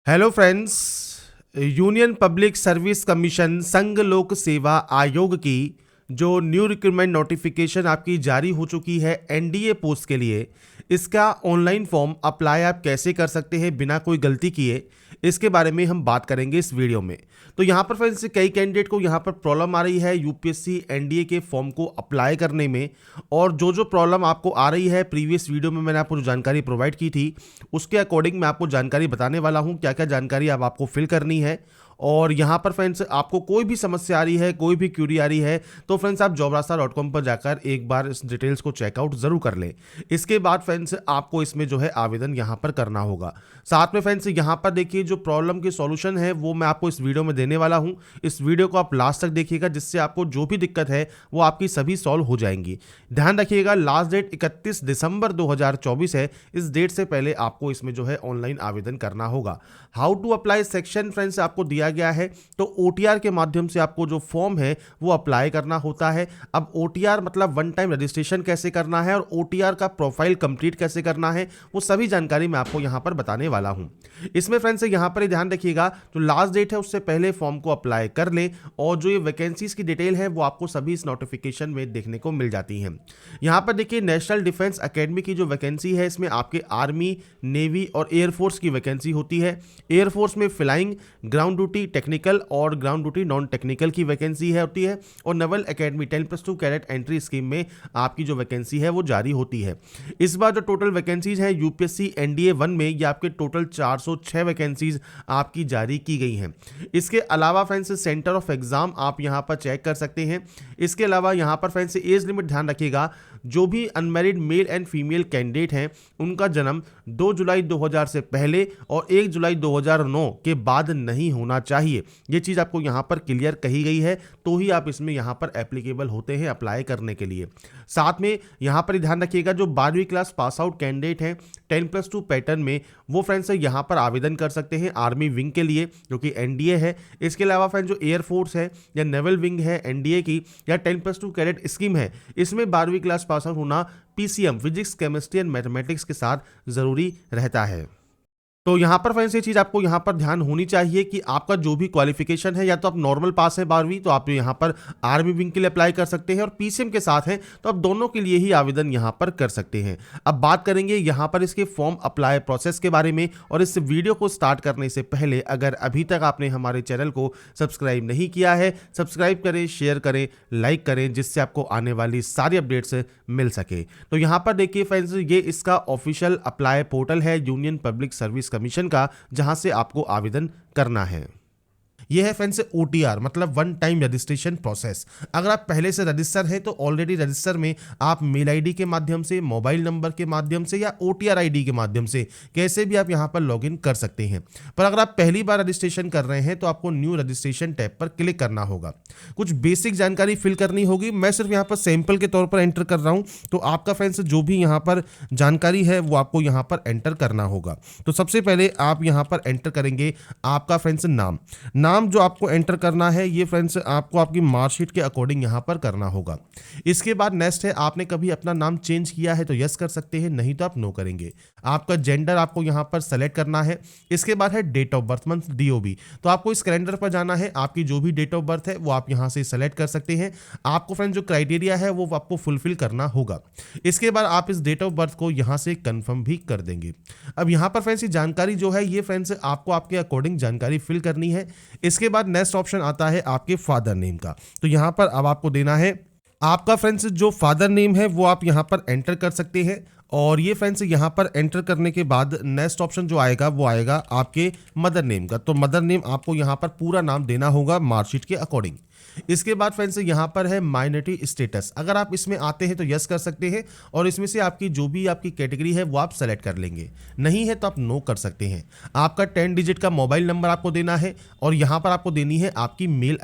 Hello friends. Union public service commission संघ लोक सेवा आयोग की जो न्यू रिक्रूटमेंट नोटिफिकेशन आपकी जारी हो चुकी है एनडीए पोस्ट के लिए, इसका ऑनलाइन फॉर्म अप्लाई आप कैसे कर सकते हैं बिना कोई गलती किए, इसके बारे में हम बात करेंगे इस वीडियो में। तो यहाँ पर फ्रेंड्स कई कैंडिडेट को यहाँ पर प्रॉब्लम आ रही है यूपीएससी एनडीए के फॉर्म को अप्लाई करने में, और जो प्रॉब्लम आपको आ रही है प्रीवियस वीडियो में मैंने आपको जो जानकारी प्रोवाइड की थी उसके अकॉर्डिंग मैं आपको जानकारी बताने वाला हूँ क्या क्या जानकारी अब आपको फिल करनी है। और यहाँ पर फ्रेंड्स आपको कोई भी समस्या आ रही है, कोई भी क्यूरी आ रही है, तो फ्रेंड्स आप jobrasta.com पर जाकर एक बार इस डिटेल्स को चेकआउट जरूर कर लें। इसके बाद फ्रेंड्स आपको इसमें जो है आवेदन यहाँ पर करना होगा। साथ में फ्रेंड्स यहाँ पर देखिए जो प्रॉब्लम की सॉल्यूशन है वो मैं आपको इस वीडियो में देने वाला हूँ। इस वीडियो को आप लास्ट तक देखिएगा जिससे आपको जो भी दिक्कत है वो आपकी सभी सॉल्व हो जाएंगी। ध्यान रखिएगा लास्ट डेट 31 दिसंबर 2024 है। इस डेट से पहले आपको इसमें जो है ऑनलाइन आवेदन करना होगा। How to apply section friends आपको दिया गया है, तो ओटीआर के माध्यम से आपको जो फॉर्म है वो अप्लाई करना होता है। अब ओटीआर मतलब वन टाइम रजिस्ट्रेशन कैसे करना है और ओटीआर का प्रोफाइल कंप्लीट कैसे करना है वो सभी जानकारी मैं आपको यहां पर बताने वाला हूं। इसमें फ्रेंड्स यहां पर ध्यान रखिएगा जो लास्ट डेट है उससे पहले फॉर्म को अप्लाई कर लें, और जो ये वैकेंसीज की डिटेल है वो आपको सभी इस नोटिफिकेशन में देखने को मिल जाती है। यहां पर देखिए नेशनल डिफेंस एकेडमी की जो वैकेंसी है इसमें आपके आर्मी, नेवी और एयरफोर्स की वैकेंसी होती है। एयरफोर्स में फ्लाइंग, ग्राउंड ड्यूटी टेक्निकल और ग्राउंड ड्यूटी नॉन टेक्निकल की वैकेंसी है होती है। और naval academy 10+2 cadet entry scheme में आपकी जो वैकेंसी है वो जारी होती है। इस बार जो टोटल वैकेंसीज है यूपीएससी एनडीए 1 में ये आपके टोटल 406 वैकेंसीज आपकी जारी की गई हैं। इसके अलावा फ्रेंड्स सेंटर ऑफ एग्जाम आप यहां पर चेक कर सकते हैं। इसके अलावा यहां पर फ्रेंड्स एज लिमिट ध्यान रखिएगा, जो भी unmarried male and female candidate हैं उनका जन्म 2 जुलाई 2000 से पहले और 1 जुलाई 2009 के बाद नहीं होना चाहिए। ये चीज़ आपको यहाँ पर क्लियर कही गई है, तो ही आप इसमें यहाँ पर एप्लीकेबल होते हैं अप्लाई करने के लिए। साथ में यहाँ पर ध्यान रखिएगा जो 12वीं क्लास पास आउट कैंडिडेट हैं 10+2 पैटर्न में, वो फ्रेंड्स यहाँ पर आवेदन कर सकते हैं आर्मी विंग के लिए जो कि एनडीए है। इसके अलावा फ्रेंड्स जो एयरफोर्स है या नेवल विंग है एनडीए की या 10+2 कैडेट स्कीम है, इसमें 12वीं क्लास पास आउट होना PCM physics, chemistry and mathematics के साथ जरूरी रहता है। तो यहाँ पर फ्रेंड्स ये चीज़ आपको यहाँ पर ध्यान होनी चाहिए कि आपका जो भी क्वालिफिकेशन है, या तो आप नॉर्मल पास है 12वीं तो आप यहाँ पर आर्मी विंग के लिए अप्लाई कर सकते हैं, और पीसीएम के साथ हैं तो आप दोनों के लिए ही आवेदन यहाँ पर कर सकते हैं। अब बात करेंगे यहाँ पर इसके फॉर्म अप्लाई प्रोसेस के बारे में। और इस वीडियो को स्टार्ट करने से पहले अगर अभी तक आपने हमारे चैनल को सब्सक्राइब नहीं किया है, सब्सक्राइब करें, शेयर करें, लाइक करें, जिससे आपको आने वाली सारी अपडेट्स मिल सके। तो यहाँ पर देखिए फ्रेंड्स ये इसका ऑफिशियल अप्लाई पोर्टल है यूनियन पब्लिक सर्विस कमीशन का, जहां से आपको आवेदन करना है। यह है फ्रेंड्स ओटीआर मतलब वन टाइम रजिस्ट्रेशन प्रोसेस। अगर आप पहले से रजिस्टर हैं तो ऑलरेडी रजिस्टर में आप मेल आईडी के माध्यम से, मोबाइल नंबर के माध्यम से या ओटीआर आईडी के माध्यम से कैसे भी आप यहां पर लॉगिन कर सकते हैं। पर अगर आप पहली बार रजिस्ट्रेशन कर रहे हैं तो आपको न्यू रजिस्ट्रेशन टैब पर क्लिक करना होगा। कुछ बेसिक जानकारी फिल करनी होगी, मैं सिर्फ यहाँ पर सैंपल के तौर पर एंटर कर रहा हूँ, तो आपका फ्रेंड्स जो भी यहाँ पर जानकारी है वो आपको यहाँ पर एंटर करना होगा। तो सबसे पहले आप यहाँ पर एंटर करेंगे आपका फ्रेंड्स नाम जो आपको एंटर करना है ये फ्रेंड्स आपको आपकी मार्कशीट के अकॉर्डिंग यहां पर करना होगा। इसके बाद नेक्स्ट है आपने कभी अपना नाम चेंज किया है तो यस कर सकते हैं, नहीं तो आप नो करेंगे। आपका जेंडर आपको यहां पर सेलेक्ट करना है। इसके बाद है date of birth month DOB, तो आपको इस कैलेंडर पर जाना है, आपकी जो भी डेट ऑफ बर्थ है वो आप यहां से सेलेक्ट कर सकते हैं। आपको फ्रेंड्स जो क्राइटेरिया है वो आपको फुलफिल करना होगा। इसके बाद आप इस डेट ऑफ बर्थ को यहां से कंफर्म भी कर देंगे। अब यहां पर फ्रेंड्स जानकारी जो है ये फ्रेंड्स आपको आपके अकॉर्डिंग जानकारी फिल करनी है। इसके बाद नेक्स्ट ऑप्शन आता है आपके फादर नेम का, तो यहां पर अब आपको देना है आपका फ्रेंड्स जो फादर नेम है वो आप यहां पर एंटर कर सकते हैं। और ये फ्रेंड्स यहां पर एंटर करने के बाद नेक्स्ट ऑप्शन जो आएगा वो आएगा आपके मदर नेम का, तो मदर नेम आपको यहां पर पूरा नाम देना होगा मार्कशीट के अकॉर्डिंग। इसके बाद फ्रेंड्स यहाँ पर है माइनॉरिटी स्टेटस, अगर आप इसमें आते हैं तो यस कर सकते हैं, और इसमें से आपकी जो भी आपकी कैटेगरी है वो आप सेलेक्ट कर लेंगे, नहीं है तो आप नो कर सकते हैं। आपका 10 डिजिट का मोबाइल नंबर आपको देना है, और यहाँ पर आपको देनी है आपकी mail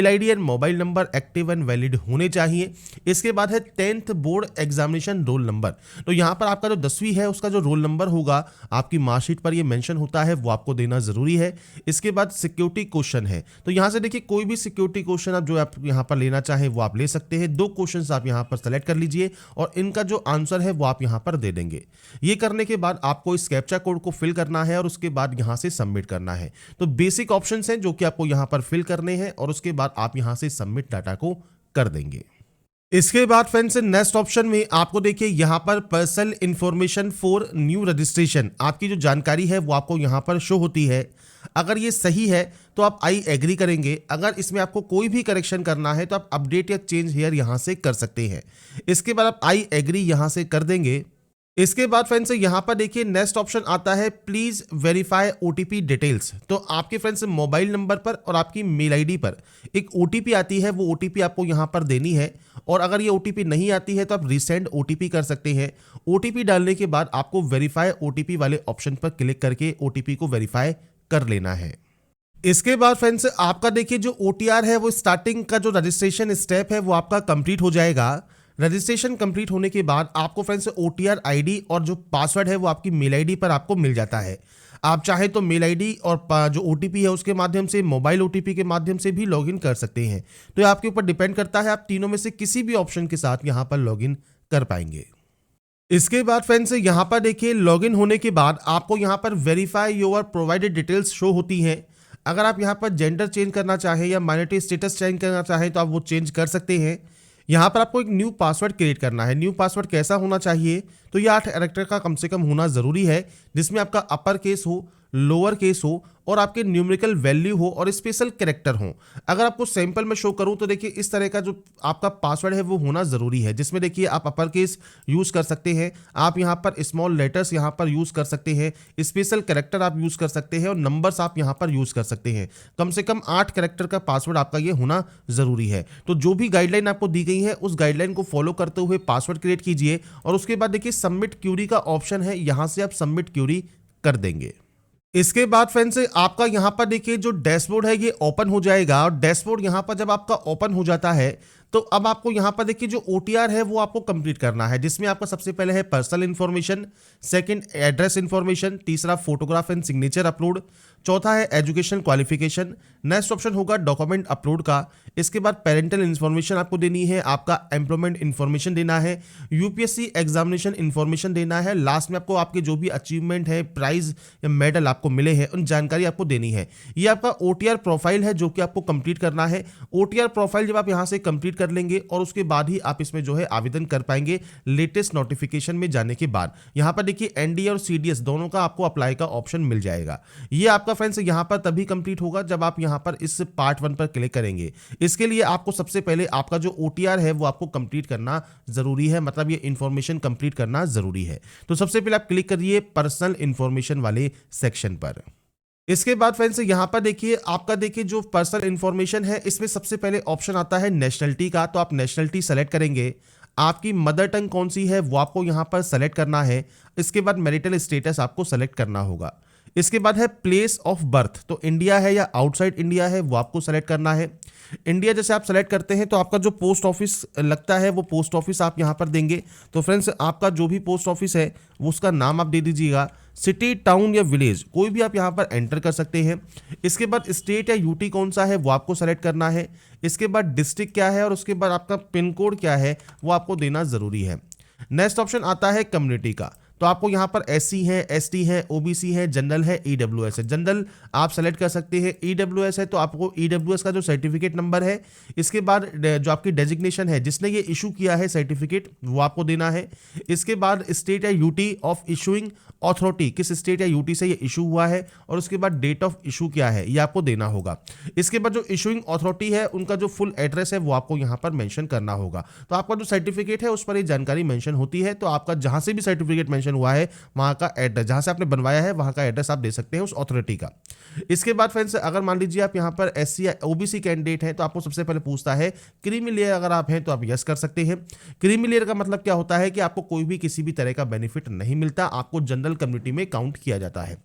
ID and mobile number active and valid होने चाहिए। इसके बाद है 10th board examination roll number, तो यहाँ पर आपका जो 10वीं है उसका जो रोल नंबर होगा आपकी मार्कशीट पर ये मेंशन होता है, वो आपको देना जरूरी है। इसके बाद सिक्योरिटी क्वेश्चन है, तो यहाँ से देखिए कोई भी सिक्योरिटी क्वेश्चन आप जो आप यहाँ पर लेना चाहें वो आप ले सकते हैं। 2 क्वेश्चंस आप यहाँ पर सेलेक्ट कर लीजिए और इनका जो आंसर है वो आप यहाँ पर दे देंगे। ये करने के बाद आपको इस कैप्चा कोड को फिल करना है और उसके बाद यहाँ से सबमिट करना है। तो बेसिक ऑप्शंस हैं जो कि आपको यहाँ पर फिल करने हैं और उसके बाद आप यहाँ से सबमिट डाटा को कर देंगे। इसके बाद फ्रेंड्स नेक्स्ट ऑप्शन में आपको देखिए यहाँ पर personal information for new registration, आपकी जो जानकारी है वो आपको यहाँ पर शो होती है। अगर ये सही है तो आप आई एग्री करेंगे, अगर इसमें आपको कोई भी करेक्शन करना है तो आप अपडेट या चेंज हियर यहाँ से कर सकते हैं। इसके बाद आप आई एग्री यहाँ से कर देंगे। इसके बाद फ्रेंड्स यहाँ पर देखिए नेक्स्ट ऑप्शन आता है प्लीज वेरीफाई ओटीपी डिटेल्स। तो आपके फ्रेंड्स मोबाइल नंबर पर और आपकी मेल आईडी पर एक ओटीपी आती है, वो ओटीपी आपको यहाँ पर देनी है और अगर ये ओटीपी नहीं आती है तो आप रीसेंड ओटीपी कर सकते हैं। ओटीपी डालने के बाद आपको वेरीफाई ओटीपी वाले ऑप्शन पर क्लिक करके ओटीपी को वेरीफाई कर लेना है। इसके बाद फ्रेंड्स आपका देखिए जो ओटीआर है वो स्टार्टिंग का जो रजिस्ट्रेशन स्टेप है वो आपका कंप्लीट हो जाएगा। रजिस्ट्रेशन कंप्लीट होने के बाद आपको फ्रेंड्स ओटीआर आईडी और जो पासवर्ड है वो आपकी मेल आईडी पर आपको मिल जाता है। आप चाहे तो मेल आईडी और जो ओटीपी है उसके माध्यम से, मोबाइल ओटीपी के माध्यम से भी लॉगिन कर सकते हैं। तो ये आपके ऊपर डिपेंड करता है, आप तीनों में से किसी भी ऑप्शन के साथ यहाँ पर लॉगिन कर पाएंगे। इसके बाद फ्रेंड्स यहाँ पर देखिए लॉगिन होने के बाद आपको यहाँ पर verify your provided details show होती हैं। अगर आप यहाँ पर जेंडर चेंज करना चाहें या माइनॉरिटी स्टेटस चेंज करना चाहें तो आप वो चेंज कर सकते हैं। यहाँ पर आपको एक न्यू पासवर्ड क्रिएट करना है। न्यू पासवर्ड कैसा होना चाहिए, तो ये 8 कैरेक्टर का कम से कम होना जरूरी है, जिसमें आपका अपर केस हो, लोअर केस हो और आपके न्यूमेरिकल वैल्यू हो और स्पेशल कैरेक्टर हो। अगर आपको सैंपल में शो करूं तो देखिए इस तरह का जो आपका पासवर्ड है वो होना जरूरी है, जिसमें देखिए आप अपर केस यूज कर सकते हैं, आप यहां पर स्मॉल लेटर्स यहां पर यूज कर सकते हैं, स्पेशल कैरेक्टर आप यूज कर सकते हैं और नंबर्स आप यहां पर यूज कर सकते हैं। कम से कम 8 कैरेक्टर का पासवर्ड आपका ये होना जरूरी है। तो जो भी गाइडलाइन आपको दी गई है उस गाइडलाइन को फॉलो करते हुए पासवर्ड क्रिएट कीजिए और उसके बाद देखिए सबमिट क्यूरी का ऑप्शन है, यहां से आप सबमिट क्यूरी कर देंगे। इसके बाद फ्रेंड्स आपका यहाँ पर देखिए जो डैशबोर्ड है ये ओपन हो जाएगा और डैशबोर्ड यहाँ पर जब आपका ओपन हो जाता है तो अब आपको यहाँ पर देखिए जो ओटीआर है वो आपको कंप्लीट करना है, जिसमें आपका सबसे पहले है personal information, second address information, तीसरा फोटोग्राफ एंड सिग्नेचर अपलोड, चौथा है एजुकेशन क्वालिफिकेशन, नेक्स्ट ऑप्शन होगा डॉक्यूमेंट अपलोड का। इसके बाद पेरेंटल इन्फॉर्मेशन आपको देनी है, आपका एम्प्लॉयमेंट इन्फॉर्मेशन देना है, यूपीएससी एग्जामिनेशन इन्फॉर्मेशन देना है, लास्ट में आपको आपके जो भी अचीवमेंट है, प्राइज या मेडल आपको मिले हैं उन जानकारी आपको देनी है। ये आपका ओटीआर प्रोफाइल है जो कि आपको कंप्लीट करना है। ओटीआर प्रोफाइल जब आप यहाँ से कंप्लीट कर लेंगे और उसके बाद ही आप इसमें जो है आवेदन कर पाएंगे लेटेस्ट नोटिफिकेशन में जाने के बाद। यहाँ पर देखिए एनडीए और सीडीएस दोनों का आपको अप्लाई का ऑप्शन मिल जाएगा। ये आपका फ्रेंड्स यहाँ पर तभी कंप्लीट होगा जब आप यहाँ पर इस पार्ट 1 पर क्लिक करेंगे। इसके लिए आपको सबसे पहले आपका जो ओटीआर है वो आपको कंप्लीट करना जरूरी है, मतलब ये इंफॉर्मेशन कंप्लीट करना जरूरी है। तो सबसे पहले आप क्लिक करिए पर्सनल इंफॉर्मेशन वाले सेक्शन पर। इसके बाद फ्रेंड्स यहाँ पर देखिए आपका देखिए जो पर्सनल इंफॉर्मेशन है इसमें सबसे पहले ऑप्शन आता है नेशनलिटी का, तो आप नेशनलिटी सेलेक्ट करेंगे। आपकी मदर टंग कौन सी है वो आपको यहाँ पर सेलेक्ट करना है। इसके बाद मैरिटल स्टेटस आपको सेलेक्ट करना होगा। इसके बाद है प्लेस ऑफ बर्थ, तो इंडिया है या आउटसाइड इंडिया है वो आपको सेलेक्ट करना है। इंडिया जैसे आप सेलेक्ट करते हैं तो आपका जो पोस्ट ऑफिस लगता है वो पोस्ट ऑफिस आप यहाँ पर देंगे। तो फ्रेंड्स आपका जो भी पोस्ट ऑफिस है वो उसका नाम आप दे दीजिएगा। सिटी, टाउन या विलेज कोई भी आप यहाँ पर एंटर कर सकते हैं। इसके बाद स्टेट या यूटी कौन सा है वो आपको सेलेक्ट करना है। इसके बाद डिस्ट्रिक्ट क्या है और उसके बाद आपका पिन कोड क्या है वो आपको देना ज़रूरी है। नेक्स्ट ऑप्शन आता है कम्युनिटी का, तो आपको यहाँ पर एससी है, एसटी है, ओबीसी है, जनरल है, ईडब्ल्यूएस है। जनरल आप सेलेक्ट कर सकते हैं, ईडब्ल्यूएस है तो आपको ईडब्ल्यूएस का जो सर्टिफिकेट नंबर है, इसके बाद जो आपकी डेजिग्नेशन है जिसने ये इशू किया है सर्टिफिकेट वो आपको देना है। इसके बाद स्टेट या यूटी ऑफ इशूइंग अथॉरिटी, किस स्टेट या यूटी से ये इशू हुआ है और उसके बाद डेट ऑफ इशू क्या है ये आपको देना होगा। इसके बाद जो इशूइंग अथॉरिटी है उनका जो फुल एड्रेस है वो आपको यहाँ पर मेंशन करना होगा। तो आपका जो सर्टिफिकेट है उस पर ये जानकारी मेंशन होती है, तो आपका जहाँ से भी सर्टिफिकेट मेंशन हुआ है वहाँ का एड्रेस, जहाँ से आपने बनवाया है वहाँ का एड्रेस आप दे सकते हैं उस अथॉरिटी का। इसके बाद फ्रेंड्स अगर मान लीजिए आप यहाँ पर एससी या ओबीसी कैंडिडेट हैं तो आपको सबसे पहले पूछता है क्रीमी लेयर, अगर आप हैं तो आप यस कर सकते हैं। क्रीमी लेयर का मतलब क्या होता है कि आपको कोई भी किसी भी तरह का बेनिफिट नहीं मिलता, आपको जनरल कम्युनिटी में काउंट किया जाता है।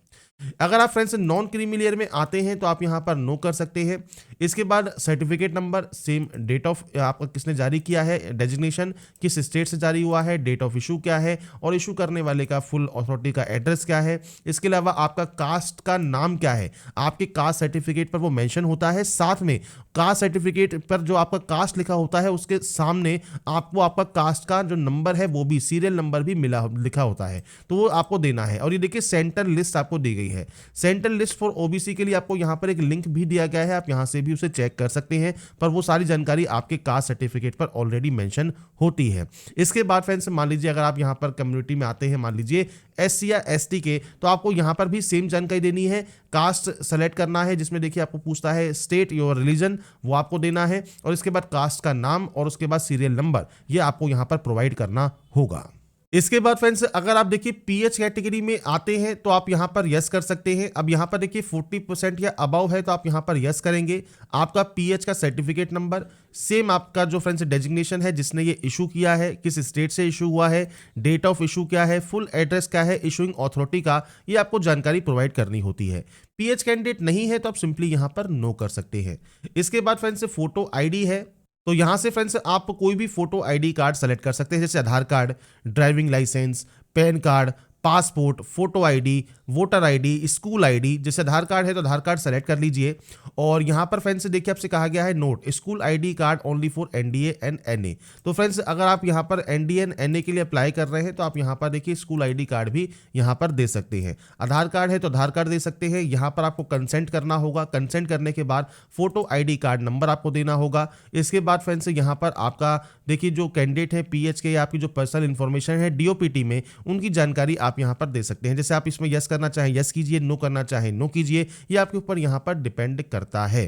अगर आप फ्रेंड्स नॉन क्रीमी लेयर में आते हैं तो आप यहाँ पर नो कर सकते हैं। इसके बाद certificate number, same date of आपका किसने जारी किया है, डेजिग्नेशन किस स्टेट से जारी हुआ है, डेट ऑफ इशू क्या है और इशू करने वाले का फुल अथॉरिटी का एड्रेस क्या है। इसके अलावा आपका कास्ट का नाम क्या है, आपके कास्ट सर्टिफिकेट पर वो मेंशन होता है। साथ में कास्ट सर्टिफिकेट पर जो आपका कास्ट लिखा होता है उसके सामने आपको आपका कास्ट का जो नंबर है वो भी सीरियल नंबर भी लिखा होता है, तो वो आपको देना है। और ये देखिए सेंटर लिस्ट आपको दी गई है। सेंट्रल लिस्ट फॉर ओबीसी के लिए आपको यहाँ पर एक लिंक भी दिया गया है, आप यहाँ से भी उसे चेक कर सकते हैं, पर वो सारी जानकारी आपके कास्ट सर्टिफिकेट पर ऑलरेडी मेंशन होती है। इसके बाद फ्रेंड्स मान लीजिए अगर आप यहाँ पर कम्युनिटी में आते हैं, मान लीजिए एससी या एसटी के, तो आपको यहाँ पर भी सेम जानकारी देनी है। कास्ट सेलेक्ट करना है जिसमें देखिए आपको पूछता है स्टेट योर रिलीजन, वो आपको देना है और इसके बाद कास्ट का नाम और उसके बाद सीरियल नंबर ये आपको यहाँ पर प्रोवाइड करना होगा। इसके बाद फ्रेंड्स अगर आप देखिए पीएच कैटेगरी में आते हैं तो आप यहां पर यस कर सकते हैं। अब यहां पर देखिए 40% या अबव है तो आप यहां पर यस करेंगे। आपका पीएच का सर्टिफिकेट नंबर, सेम आपका जो फ्रेंड्स डेजिग्नेशन है जिसने ये इशू किया है, किस स्टेट से इशू हुआ है, डेट ऑफ इशू क्या है, फुल एड्रेस क्या है इशूइंग अथॉरिटी का, ये आपको जानकारी प्रोवाइड करनी होती है। पीएच कैंडिडेट नहीं है तो आप सिंपली यहां पर नो कर सकते हैं। इसके बाद फ्रेंड्स फोटो आईडी है, तो यहां से फ्रेंड्स आप कोई भी फोटो आईडी कार्ड सेलेक्ट कर सकते हैं, जैसे Aadhaar card, driving licence, PAN card, passport, photo ID, voter ID, school ID. जैसे आधार कार्ड है तो आधार कार्ड सेलेक्ट कर लीजिए। और यहाँ पर फ्रेंड्स देखिए आपसे कहा गया है note school ID card only for NDA and NA. तो फ्रेंड्स अगर आप यहाँ पर एनडीए एंड एनए के लिए अप्लाई कर रहे हैं तो आप यहाँ पर देखिए स्कूल आईडी कार्ड भी यहाँ पर दे सकते हैं। आधार कार्ड है तो आधार कार्ड दे सकते हैं। यहाँ पर आपको कंसेंट करना होगा, कंसेंट करने के बाद फोटो आईडी कार्ड नंबर आपको देना होगा। इसके बाद फ्रेंड्स यहाँ पर आपका देखिए जो कैंडिडेट है पीएच के या आपकी जो पर्सनल इंफॉर्मेशन है डीओपीटी में, उनकी जानकारी आप यहाँ पर दे सकते हैं। जैसे आप इसमें यस करना चाहें यस कीजिए, नो करना चाहें नो कीजिए, ये आपके ऊपर यहाँ पर डिपेंड करता है।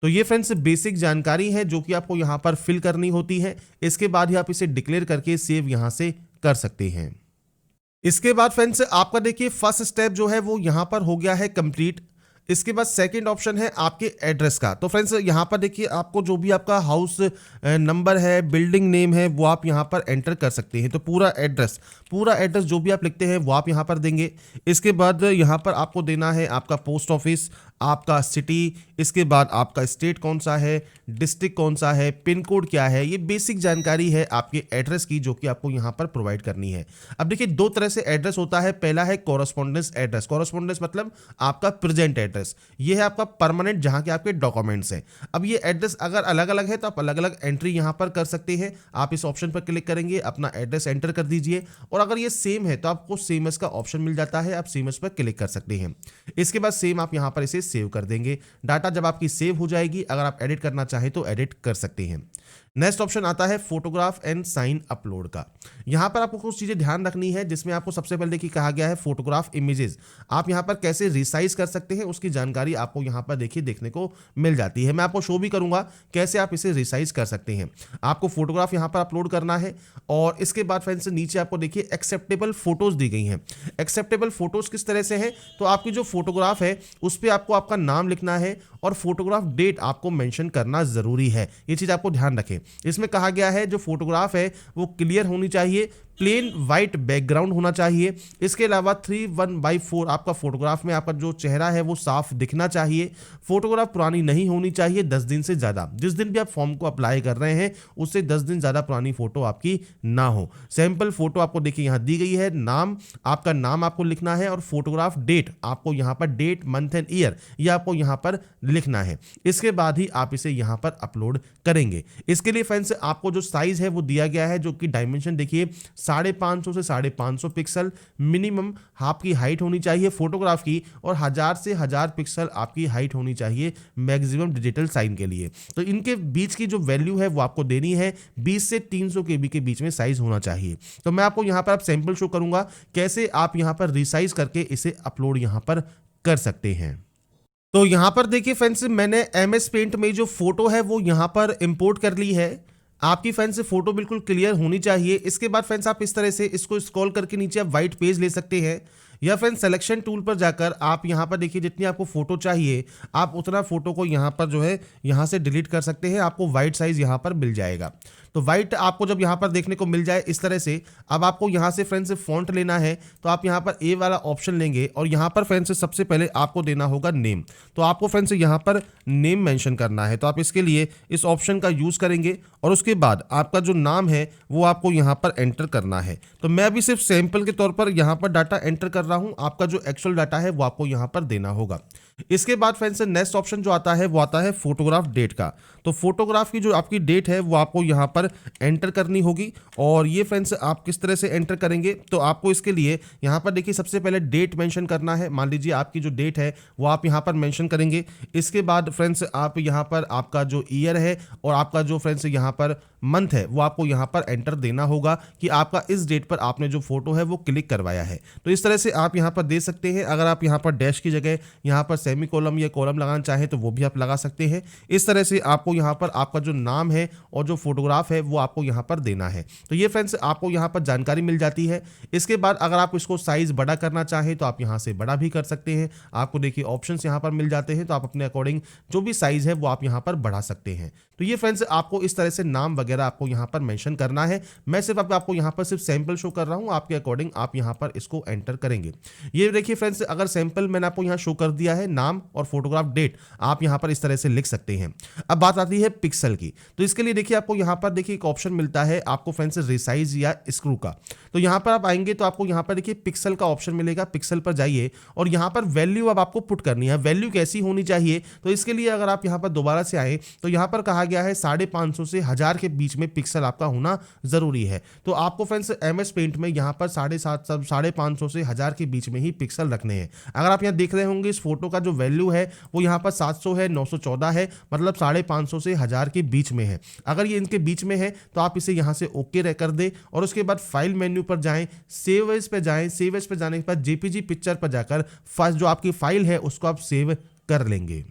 तो ये फ्रेंड्स बेसिक जानकारी है जो कि आपको यहाँ पर फिल करनी होती है। इसके बाद ही आप इसे डिक्लेयर करके सेव यहाँ से कर सकते हैं। इसके बाद फ्रेंड्स आपका देखिए फर्स्ट स्टेप जो है वो यहाँ पर हो गया है कंप्लीट। इसके बाद सेकंड ऑप्शन है आपके एड्रेस का। तो फ्रेंड्स यहाँ पर देखिए आपको जो भी आपका हाउस नंबर है, बिल्डिंग नेम है, वो आप यहाँ पर एंटर कर सकते हैं। तो पूरा एड्रेस जो भी आप लिखते हैं वो आप यहाँ पर देंगे। इसके बाद यहाँ पर आपको देना है आपका पोस्ट ऑफिस, आपका सिटी, इसके बाद आपका स्टेट कौन सा है, डिस्ट्रिक्ट कौन सा है, पिन कोड क्या है, ये बेसिक जानकारी है आपके एड्रेस की जो कि आपको यहाँ पर प्रोवाइड करनी है। अब देखिए दो तरह से एड्रेस होता है। पहला है कॉरेस्पॉन्डेंस एड्रेस। कॉरेस्पॉन्डेंस मतलब आपका प्रेजेंट एड्रेस, ये है आपका परमानेंट जहाँ के आपके डॉक्यूमेंट्स हैं। अब ये एड्रेस अगर अलग अलग है तो आप अलग अलग एंट्री यहाँ पर कर सकते हैं। आप इस ऑप्शन पर क्लिक करेंगे, अपना एड्रेस एंटर कर दीजिए और अगर ये सेम है तो आपको सेम एज का ऑप्शन मिल जाता है, आप सेम एज पर क्लिक कर सकते हैं। इसके बाद सेम आप यहाँ पर इसे सेव कर देंगे। डाटा जब आपकी सेव हो जाएगी, अगर आप एडिट करना चाहें तो एडिट कर सकते हैं। नेक्स्ट ऑप्शन आता है फोटोग्राफ एंड साइन अपलोड का। यहां पर आपको कुछ चीजें ध्यान रखनी है, जिसमें आपको सबसे पहले देखिए कहा गया है फोटोग्राफ इमेजेस आप यहां पर कैसे रिसाइज कर सकते हैं, उसकी जानकारी आपको यहां पर देखिए देखने को मिल जाती है। मैं आपको शो भी करूंगा कैसे आप इसे रिसाइज कर सकते हैं। आपको फोटोग्राफ यहां पर अपलोड करना है और इसके बाद फ्रेंड्स नीचे आपको देखिए एक्सेप्टेबल फोटोज दी गई हैं। एक्सेप्टेबल फोटोज किस तरह से है, तो आपकी जो फोटोग्राफ है उस पर आपको आपका नाम लिखना है और फोटोग्राफ डेट आपको मेंशन करना जरूरी है। ये चीज आपको ध्यान रखें। इसमें कहा गया है जो फोटोग्राफ है वो क्लियर होनी चाहिए, प्लेन वाइट बैकग्राउंड होना चाहिए। इसके अलावा 3:1/4 आपका फोटोग्राफ में आपका जो चेहरा है वो साफ दिखना चाहिए। फोटोग्राफ पुरानी नहीं होनी चाहिए 10 दिन से ज़्यादा। जिस दिन भी आप फॉर्म को अप्लाई कर रहे हैं उससे 10 दिन ज़्यादा पुरानी फोटो आपकी ना हो। सैंपल फोटो आपको देखिए यहाँ दी गई है। नाम, आपका नाम आपको लिखना है और फोटोग्राफ डेट आपको यहाँ पर डेट, मंथ एंड ईयर ये आपको यहाँ पर लिखना है। इसके बाद ही आप इसे यहाँ पर अपलोड करेंगे। इसके लिए फ्रेंड्स आपको जो साइज है वो दिया गया है, जो कि डायमेंशन देखिए 550 से 550 पिक्सल मिनिमम आपकी हाइट होनी चाहिए फोटोग्राफ की और 1000 से 1000 पिक्सल आपकी हाइट होनी चाहिए मैक्सिमम डिजिटल साइन के लिए। तो इनके बीच की जो वैल्यू है वो आपको देनी है 20 से 300 KB के बीच में साइज होना चाहिए। तो मैं आपको यहाँ पर आप सैंपल शो करूंगा कैसे आप यहाँ पर रिसाइज करके इसे अपलोड यहाँ पर कर सकते हैं। तो यहाँ पर देखिए फ्रेंड्स मैंने MS पेंट में जो फोटो है वो यहाँ पर इंपोर्ट कर ली है। आपकी फ्रेंड्स फोटो बिल्कुल क्लियर होनी चाहिए। इसके बाद फ्रेंड्स आप इस तरह से इसको स्क्रॉल करके नीचे आप वाइट पेज ले सकते हैं या फ्रेंड्स सिलेक्शन टूल पर जाकर आप यहाँ पर देखिए जितनी आपको फोटो चाहिए आप उतना फोटो को यहाँ पर जो है यहाँ से डिलीट कर सकते हैं। आपको वाइट साइज यहाँ पर मिल जाएगा। तो वाइट आपको जब यहाँ पर देखने को मिल जाए इस तरह से, अब आपको यहाँ से फ्रेंड्स फॉन्ट लेना है, तो आप यहाँ पर ए वाला ऑप्शन लेंगे और यहाँ पर फ्रेंड्स सबसे पहले आपको देना होगा नेम। तो आपको फ्रेंड्स यहाँ पर नेम मेंशन करना है, तो आप इसके लिए इस ऑप्शन का यूज़ करेंगे और उसके बाद आपका जो नाम है वो आपको यहाँ पर एंटर करना है। तो मैं अभी सिर्फ सैंपल के तौर पर यहाँ पर डाटा एंटर कर रहा हूँ, आपका जो एक्चुअल डाटा है वो आपको यहाँ पर देना होगा। इसके बाद फ्रेंड्स नेक्स्ट ऑप्शन जो आता है वो आता है फोटोग्राफ डेट का। तो फोटोग्राफ की जो आपकी डेट है वो आपको यहाँ पर एंटर करनी होगी और ये फ्रेंड्स आप किस तरह से एंटर करेंगे, तो आपको इसके लिए यहाँ पर देखिए सबसे पहले डेट मेंशन करना है। मान लीजिए आपकी जो डेट है वो आप यहाँ पर मेंशन करेंगे। इसके बाद फ्रेंड्स आप यहाँ पर आपका जो ईयर है और आपका जो फ्रेंड्स यहाँ पर मंथ है वो आपको यहाँ पर एंटर देना होगा कि आपका इस डेट पर आपने जो फोटो है वो क्लिक करवाया है। तो इस तरह से आप यहाँ पर दे सकते हैं। अगर आप यहाँ पर डैश की जगह यहाँ पर सेमी कॉलम या कॉलम लगाना चाहें तो वो भी आप लगा सकते हैं। इस तरह से आपको यहाँ पर आपका जो नाम है और जो फोटोग्राफ है वो आपको यहाँ पर देना है। तो ये फ्रेंड्स आपको यहाँ पर जानकारी मिल जाती है। इसके बाद अगर आप इसको साइज बड़ा करना चाहें तो आप यहाँ से बड़ा भी कर सकते हैं। आपको देखिए ऑप्शंस यहाँ पर मिल जाते हैं, तो आप अपने अकॉर्डिंग जो भी साइज है वो आप यहाँ पर बढ़ा सकते हैं। तो ये फ्रेंड्स आपको इस तरह से नाम वगैरह आपको यहाँ पर मेंशन करना है। मैं सिर्फ आपको यहाँ पर सिर्फ सैंपल शो कर रहा हूँ, आपके अकॉर्डिंग आप यहाँ पर इसको एंटर करेंगे। ये देखिए फ्रेंड्स अगर सैंपल मैंने आपको यहाँ शो कर दिया है, नाम और फोटोग्राफ डेट आप यहाँ पर इस तरह से लिख सकते हैं। अब बात आती है पिक्सल की। तो इसके लिए देखिए आपको यहाँ पर देखिए एक ऑप्शन मिलता है आपको फ्रेंड्स रिसाइज या स्क्रू का। तो यहाँ पर आप आएंगे तो आपको यहाँ पर देखिए पिक्सल का ऑप्शन मिलेगा। पिक्सल पर जाइए और यहाँ पर वैल्यू अब आपको पुट करनी है। वैल्यू कैसी होनी चाहिए, तो इसके लिए अगर आप यहाँ पर दोबारा से आए तो यहाँ पर कहा गया है 550 से 1000 के बीच में पिक्सल आपका होना जरूरी है। तो आपको फ्रेंड्स MS पेंट में यहाँ पर 550 से 1000 के बीच में ही पिक्सल रखने हैं। अगर आप यहाँ देख रहे होंगे इस फोटो का जो वैल्यू है वो यहाँ पर 700 है, 914 है, मतलब 550 से 1000 के बीच में है। अगर ये इनके बीच में है तो आप इसे यहाँ से ओके कर दे और उसके बाद फाइल मेन्यू पर जाएं, सेव एज पे जाएं। सेव एज पे जाने के बाद JPG पिक्चर पर जाकर फर्स्ट जो आपकी फाइल है उसको आप सेव कर लेंगे।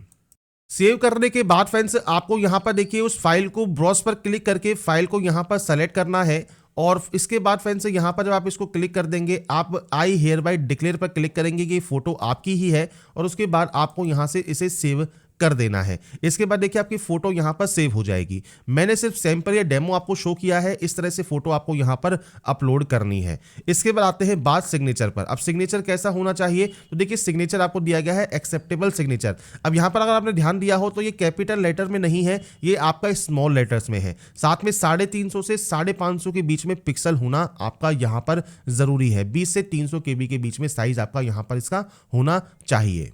सेव करने के बाद फ्रेंड्स आपको यहाँ पर देखिए उस फाइल को ब्राउज पर क्लिक करके फाइल को यहाँ पर सेलेक्ट करना है और इसके बाद फ्रेंड्स यहाँ पर जब आप इसको क्लिक कर देंगे आप आई हियर बाय डिक्लेयर पर क्लिक करेंगे कि फोटो आपकी ही है और उसके बाद आपको यहाँ से इसे सेव कर देना है। इसके बाद देखिए आपकी फोटो यहाँ पर सेव हो जाएगी। मैंने सिर्फ सैंपल या डेमो आपको शो किया है, इस तरह से फोटो आपको यहाँ पर अपलोड करनी है। इसके बाद आते हैं बात सिग्नेचर पर। अब सिग्नेचर कैसा होना चाहिए, तो देखिए सिग्नेचर आपको दिया गया है एक्सेप्टेबल सिग्नेचर। अब यहाँ पर अगर आपने ध्यान दिया हो तो ये कैपिटल लेटर में नहीं है, ये आपका स्मॉल लेटर्स में है। साथ में 350 से 550 के बीच में पिक्सल होना आपका यहाँ पर जरूरी है। 20 से 300 KB के बीच में साइज आपका यहाँ पर इसका होना चाहिए।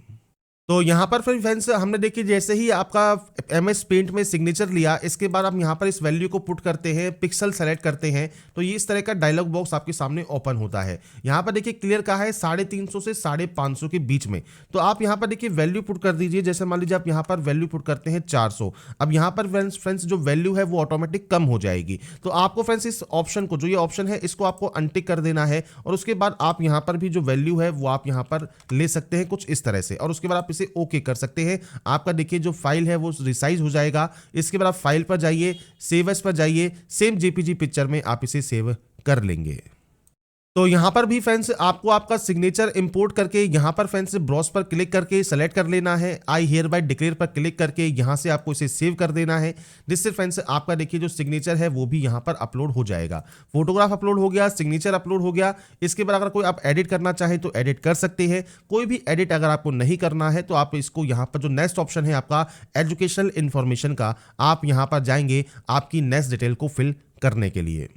तो यहाँ पर फिर फ्रेंड्स हमने देखिए जैसे ही आपका MS पेंट में सिग्नेचर लिया, इसके बाद आप यहाँ पर इस वैल्यू को पुट करते हैं, पिक्सल सेलेक्ट करते हैं, तो ये इस तरह का डायलॉग बॉक्स आपके सामने ओपन होता है। यहाँ पर देखिए क्लियर कहा है 350 से 550 के बीच में। तो आप यहाँ पर देखिए वैल्यू पुट कर दीजिए। जैसे मान लीजिए आप यहाँ पर वैल्यू पुट करते हैं 400। अब यहाँ पर फ्रेंड्स जो वैल्यू है वो ऑटोमेटिक कम हो जाएगी। तो आपको फ्रेंड्स इस ऑप्शन को, जो ये ऑप्शन है, इसको आपको अनटिक कर देना है और उसके बाद आप यहाँ पर भी जो वैल्यू है वो आप यहाँ पर ले सकते हैं कुछ इस तरह से और उसके बाद आप इसे ओके कर सकते हैं। आपका देखिए जो फाइल है वो रिसाइज हो जाएगा। इसके बाद आप फाइल पर जाइए, सेव एज पर जाइए, सेम JPG पिक्चर में आप इसे सेव कर लेंगे। तो यहाँ पर भी फ्रेंड्स आपको आपका सिग्नेचर इंपोर्ट करके यहाँ पर फ्रेंड्स ब्राउज पर क्लिक करके सेलेक्ट कर लेना है। आई हियर बाय डिक्लेयर पर क्लिक करके यहाँ से आपको इसे सेव कर देना है, जिससे फ्रेंड्स आपका देखिए जो सिग्नेचर है वो भी यहाँ पर अपलोड हो जाएगा। फोटोग्राफ अपलोड हो गया, सिग्नेचर अपलोड हो गया। इसके बाद अगर कोई आप एडिट करना चाहें तो एडिट कर सकते हैं। कोई भी एडिट अगर आपको नहीं करना है तो आप इसको यहाँ पर जो नेक्स्ट ऑप्शन है आपका एजुकेशनल इन्फॉर्मेशन का, आप यहाँ पर जाएंगे आपकी नेक्स्ट डिटेल को फिल करने के लिए।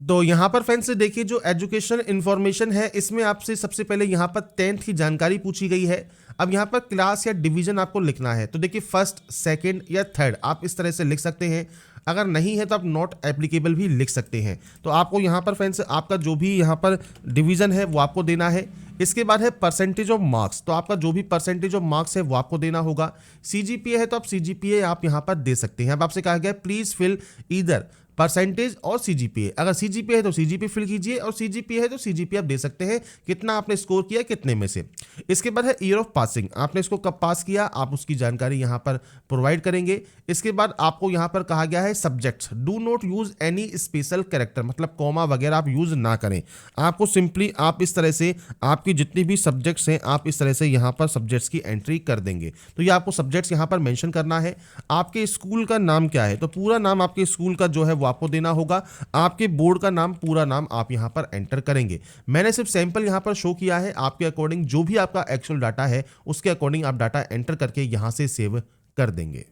तो यहाँ पर फ्रेंड्स देखिए जो एजुकेशन इन्फॉर्मेशन है इसमें आपसे सबसे पहले यहाँ पर 10th की जानकारी पूछी गई है। अब यहाँ पर क्लास या डिवीजन आपको लिखना है। तो देखिए फर्स्ट, सेकंड या थर्ड आप इस तरह से लिख सकते हैं। अगर नहीं है तो आप नॉट एप्लीकेबल भी लिख सकते हैं। तो आपको यहाँ पर फ्रेंड्स आपका जो भी यहाँ पर डिवीजन है वो आपको देना है। इसके बाद है परसेंटेज ऑफ मार्क्स। तो आपका जो भी परसेंटेज ऑफ मार्क्स है वो आपको देना होगा। CGPA है तो आप CGPA आप यहाँ पर दे सकते हैं। अब आपसे कहा गया प्लीज फिल ईदर परसेंटेज और CGPA। अगर CGPA है तो CGPA फिल कीजिए और CGPA है तो CGPA आप दे सकते हैं, कितना आपने स्कोर किया कितने में से। इसके बाद है ईयर ऑफ पासिंग, आपने इसको कब पास किया आप उसकी जानकारी यहाँ पर प्रोवाइड करेंगे। इसके बाद आपको यहाँ पर कहा गया है subjects, do not use any special character, मतलब कॉमा वगैरह आप यूज ना करें। आपको सिंपली आप इस तरह से आपकी जितनी भी सब्जेक्ट्स हैं आप इस तरह से यहाँ पर सब्जेक्ट्स की एंट्री कर देंगे। तो ये आपको सब्जेक्ट्स यहाँ पर मेंशन करना है। आपके स्कूल का नाम क्या है, तो पूरा नाम आपके स्कूल का जो है वो आपको देना होगा। आपके बोर्ड का नाम, पूरा नाम आप यहाँ पर एंटर करेंगे। मैंने सिर्फ सैंपल यहाँ पर शो किया है, आपके अकॉर्डिंग जो भी आपका एक्चुअल डाटा है उसके अकॉर्डिंग आप डाटा एंटर करके यहाँ से सेव कर देंगे।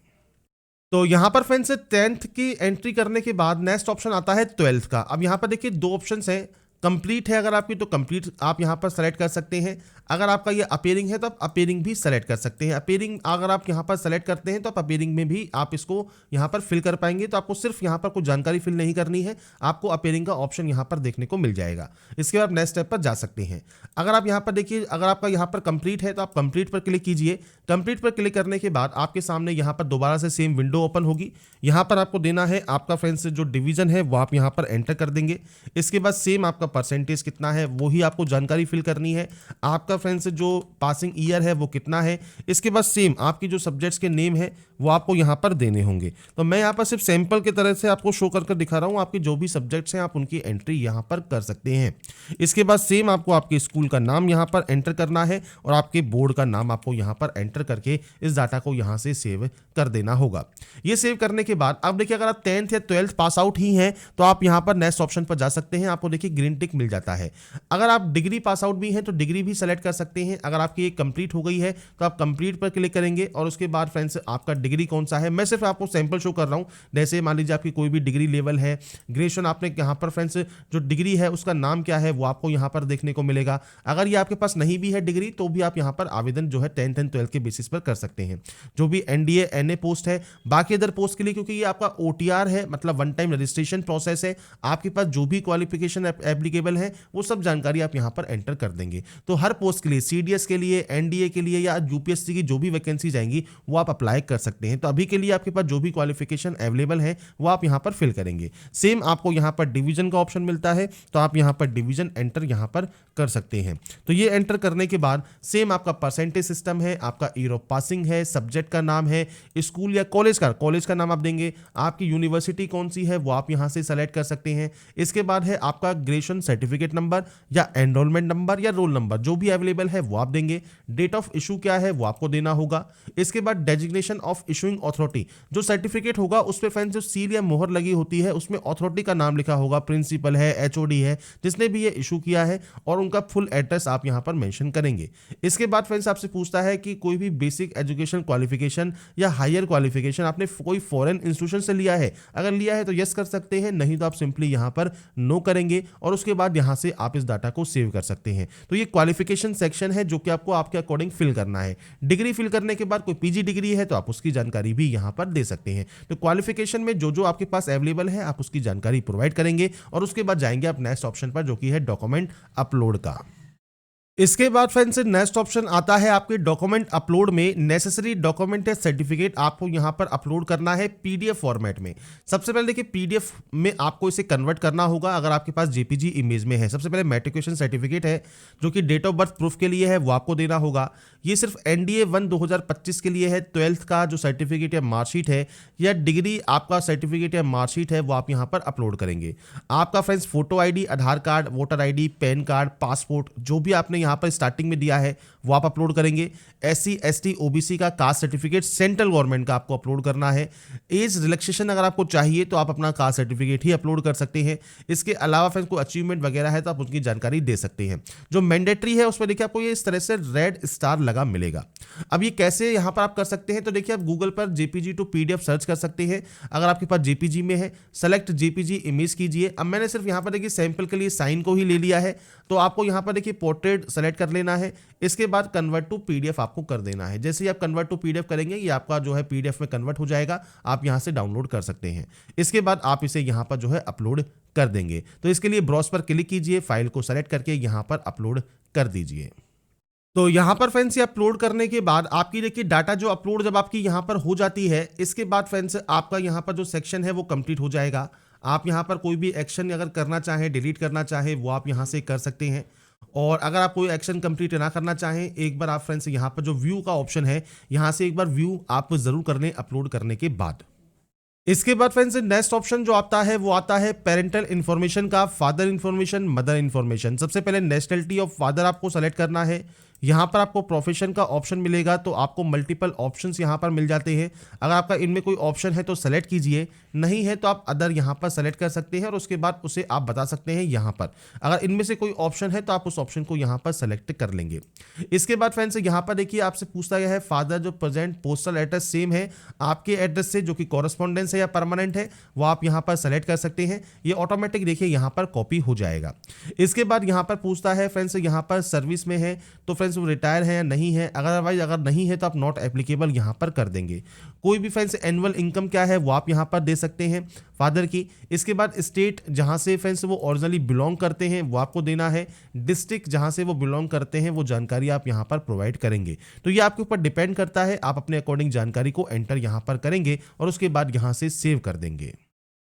तो यहाँ पर फ्रेंड्स 10th की एंट्री करने के बाद नेक्स्ट ऑप्शन आता है 12th का। अब यहाँ पर देखिए दो ऑप्शंस हैं, कंप्लीट है अगर आपकी तो कंप्लीट आप यहाँ पर सेलेक्ट कर सकते हैं, अगर आपका ये अपीयरिंग है तो आप अपीयरिंग भी सेलेक्ट कर सकते हैं। अपीयरिंग अगर आप यहाँ पर सेलेक्ट करते हैं तो आप अपीयरिंग में भी आप इसको यहाँ पर फिल कर पाएंगे। तो आपको सिर्फ यहाँ पर कुछ जानकारी फिल नहीं करनी है, आपको अपीयरिंग का ऑप्शन यहाँ पर देखने को मिल जाएगा। इसके बाद नेक्स्ट स्टेप पर जा सकते हैं। अगर आप यहाँ पर देखिए, अगर आपका यहाँ पर कंप्लीट है तो आप कंप्लीट पर क्लिक कीजिए। कंप्लीट पर क्लिक करने के बाद आपके सामने यहाँ पर दोबारा से सेम विंडो ओपन होगी। यहाँ पर आपको देना है आपका फ्रेंड्स जो डिवीजन है वो आप यहाँ पर एंटर कर देंगे। इसके बाद सेम आपका परसेंटेज कितना है वो ही आपको जानकारी फिल करनी है। आपका फ्रेंड्स जो पासिंग ईयर है वो कितना है। इसके बाद सेम आपकी जो सब्जेक्ट्स के नेम है वो आपको यहाँ पर देने होंगे। तो मैं यहाँ पर सिर्फ सैंपल की तरह से आपको शो कर दिखा रहा हूँ। आपके जो भी सब्जेक्ट्स हैं आप उनकी एंट्री यहाँ पर कर सकते हैं। इसके बाद सेम आपको आपके स्कूल का नाम यहाँ पर एंटर करना है और आपके बोर्ड का नाम आपको यहाँ पर एंटर करके इस डाटा को यहाँ से सेव कर देना होगा। ये सेव करने के बाद अब देखिए, अगर आप 10th या 12th पास आउट ही हैं तो आप यहाँ पर नेक्स्ट ऑप्शन पर जा सकते हैं। आपको देखिए ग्रीन टिक मिल जाता है। अगर आप डिग्री पास आउट भी हैं तो डिग्री भी सेलेक्ट कर सकते हैं। अगर आपकी एक कंप्लीट हो गई है तो आप कंप्लीट पर क्लिक करेंगे और उसके बाद फ्रेंड्स आपका डिग्री कौन सा है, मैं सिर्फ आपको सैंपल शो कर रहा हूं। जैसे मान लीजिए आपकी कोई भी डिग्री लेवल है, ग्रेजुएशन आपने यहाँ पर फ्रेंड्स जो डिग्री है उसका नाम क्या है वो आपको यहाँ पर देखने को मिलेगा। अगर ये आपके पास नहीं भी है डिग्री तो भी आप यहाँ पर आवेदन जो है 10th एंड 12th के बेसिस पर कर सकते हैं। जो भी NDA NA पोस्ट है, बाकी अदर पोस्ट के लिए क्योंकि ये आपका OTR है मतलब वन टाइम रजिस्ट्रेशन प्रोसेस है, आपके पास जो भी क्वालिफिकेशन एप्लीकेबल है वो सब जानकारी आप यहाँ पर एंटर कर देंगे। तो हर पोस्ट के लिए, CDS के लिए, NDA के लिए या UPSC की जो भी वैकेंसी जाएंगी वो आप अप्लाई कर सकते हैं। तो अभी के लिए आपके पास जो भी क्वालिफिकेशन अवेलेबल है वो आप यहाँ पर फिल करेंगे। सेम आपको यहाँ पर डिवीजन का ऑप्शन मिलता है तो आप यहाँ पर डिवीजन एंटर यहाँ पर कर सकते हैं। तो ये एंटर करने के बाद सेम आपका परसेंटेज सिस्टम है, आपका ईयर ऑफ पासिंग है, सब्जेक्ट का नाम है, स्कूल या कॉलेज का नाम आप देंगे, आपकी यूनिवर्सिटी कौन सी है वो आप यहाँ से सेलेक्ट कर सकते हैं। इसके बाद है आपका ग्रेजुएशन सर्टिफिकेट नंबर या एनरोलमेंट नंबर या रोल नंबर जो भी अवेलेबल है वो आप देंगे। डेट ऑफ इशू क्या है वो आपको देना होगा। इसके बाद डेजिग्नेशन ऑफ इशूइंग अथॉरिटी, जो सर्टिफिकेट होगा उस पे फ्रेंड्स जो सील या मोहर लगी होती है उसमें अथॉरिटी का नाम लिखा होगा, प्रिंसिपल है, HOD है, जिसने भी ये इशू किया है और उनका फुल एड्रेस आप यहाँ पर मेंशन करेंगे। इसके बाद फ्रेंड्स आपसे पूछता है कि कोई भी बेसिक एजुकेशन क्वालिफिकेशन या हायर क्वालिफिकेशन आपने कोई फॉरेन इंस्टीट्यूशन से लिया है, अगर लिया है तो यस कर सकते हैं, नहीं तो आप सिंपली यहाँ पर नो करेंगे और उसके बाद यहाँ से आप इस डाटा को सेव कर सकते हैं। तो ये क्वालिफिकेशन सेक्शन है जो कि आपको आपके अकॉर्डिंग फिल करना है। डिग्री फिल करने के बाद कोई PG डिग्री है तो आप उसकी जानकारी भी यहाँ पर दे सकते हैं। तो क्वालिफिकेशन में जो जो आपके पास अवेलेबल है आप उसकी जानकारी प्रोवाइड करेंगे और उसके बाद जाएंगे आप नेक्स्ट ऑप्शन पर जो कि है डॉक्यूमेंट अपलोड का। इसके बाद फ्रेंड्स नेक्स्ट ऑप्शन आता है आपके डॉक्यूमेंट अपलोड में। नेसेसरी डॉक्यूमेंट या सर्टिफिकेट आपको यहाँ पर अपलोड करना है PDF फॉर्मेट में। सबसे पहले देखिए PDF में आपको इसे कन्वर्ट करना होगा अगर आपके पास JPG इमेज में है। सबसे पहले मैट्रिकुलेशन सर्टिफिकेट है जो कि डेट ऑफ बर्थ प्रूफ के लिए है वो आपको देना होगा। ये सिर्फ NDA 1 2025 के लिए है। 12th का जो सर्टिफिकेट या मार्कशीट है या डिग्री आपका सर्टिफिकेट या मार्कशीट है वो आप यहाँ पर अपलोड करेंगे। आपका friends photo ID, Aadhaar card, voter ID, PAN card, passport जो भी आपने यहाँ पर स्टार्टिंग में दिया है वो आप अपलोड करेंगे। SC ST OBC का कास्ट सर्टिफिकेट सेंट्रल गवर्नमेंट का आपको अपलोड करना है। एज रिलैक्सेशन अगर आपको चाहिए तो आप अपना कास्ट सर्टिफिकेट ही अपलोड कर सकते हैं। इसके अलावा फिर कोई अचीवमेंट वगैरह है तो आप उसकी जानकारी दे सकते हैं। जो मैंडेटरी है उसमें देखिए आपको ये इस तरह से रेड स्टार लगा मिलेगा। अब ये कैसे यहाँ पर आप कर सकते हैं तो देखिए आप गूगल पर JPG टू PDF सर्च कर सकते हैं। अगर आपके पास JPG में है सेलेक्ट JPG इमेज कीजिए। अब मैंने सिर्फ यहाँ पर देखिए सैंपल के लिए साइन को ही ले लिया है तो आपको यहाँ पर देखिए पोर्ट्रेट सेलेक्ट कर लेना है। इसके बाद कन्वर्ट टू PDF आपको कर देना है। जैसे ही आप कन्वर्ट टू PDF करेंगे ये आपका जो है PDF में कन्वर्ट हो जाएगा, आप यहाँ से डाउनलोड कर सकते हैं। इसके बाद आप इसे यहाँ पर जो है अपलोड कर देंगे। तो इसके लिए ब्राउज पर क्लिक कीजिए, फाइल को सेलेक्ट करके यहाँ पर अपलोड कर दीजिए। तो यहाँ पर फ्रेंड्स ये अपलोड करने के बाद आपकी देखिए डाटा जो अपलोड जब आपकी यहाँ पर हो जाती है इसके बाद फ्रेंड्स आपका यहाँ पर जो सेक्शन है वो कंप्लीट हो जाएगा। आप यहाँ पर कोई भी एक्शन अगर करना चाहें, डिलीट करना चाहें वो आप यहाँ से कर सकते हैं। और अगर आप कोई एक्शन कंप्लीट ना करना चाहें एक बार आप फ्रेंड्स यहाँ पर जो व्यू का ऑप्शन है यहाँ से एक बार व्यू आप जरूर कर लें अपलोड करने के बाद। इसके बाद फ्रेंड्स नेक्स्ट ऑप्शन जो आता है वो आता है पेरेंटल इन्फॉर्मेशन का, फादर इन्फॉर्मेशन, मदर इन्फॉर्मेशन। सबसे पहले नेशनलिटी ऑफ फादर आपको सेलेक्ट करना है, यहाँ पर आपको प्रोफेशन का ऑप्शन मिलेगा, तो आपको मल्टीपल ऑप्शंस यहाँ पर मिल जाते हैं। अगर आपका इनमें कोई ऑप्शन है तो सेलेक्ट कीजिए, नहीं है तो आप अदर यहाँ पर सेलेक्ट कर सकते हैं और उसके बाद उसे आप बता सकते हैं यहाँ पर। अगर इनमें से कोई ऑप्शन है तो आप उस ऑप्शन को यहाँ पर सेलेक्ट कर लेंगे। इसके बाद फ्रेंड्स यहाँ पर देखिए आपसे पूछता गया है फादर जो प्रेजेंट पोस्टल एड्रेस सेम है आपके एड्रेस से, जो कि कॉरेस्पॉन्डेंस है या परमानेंट है, वो आप यहाँ पर सेलेक्ट कर सकते हैं। ये ऑटोमेटिक देखिए यहाँ पर कॉपी हो जाएगा। इसके बाद यहाँ पर पूछता है फ्रेंड्स यहाँ पर सर्विस में है तो फ्रेंड्स वो रिटायर है या नहीं है, अदरवाइज अगर नहीं है तो आप नॉट एप्लीकेबल यहाँ पर कर देंगे। कोई भी फ्रेंड्स एनुअल इनकम क्या है वो आप यहाँ पर दे सकते हैं फादर की। इसके बाद स्टेट जहाँ से फ्रेंड्स वो ओरिजिनली बिलोंग करते हैं वो आपको देना है, डिस्ट्रिक्ट जहाँ से वो बिलोंग करते हैं वो जानकारी आप यहाँ पर प्रोवाइड करेंगे। तो ये आपके ऊपर डिपेंड करता है, आप अपने अकॉर्डिंग जानकारी को एंटर यहाँ पर करेंगे और उसके बाद यहाँ से सेव कर देंगे।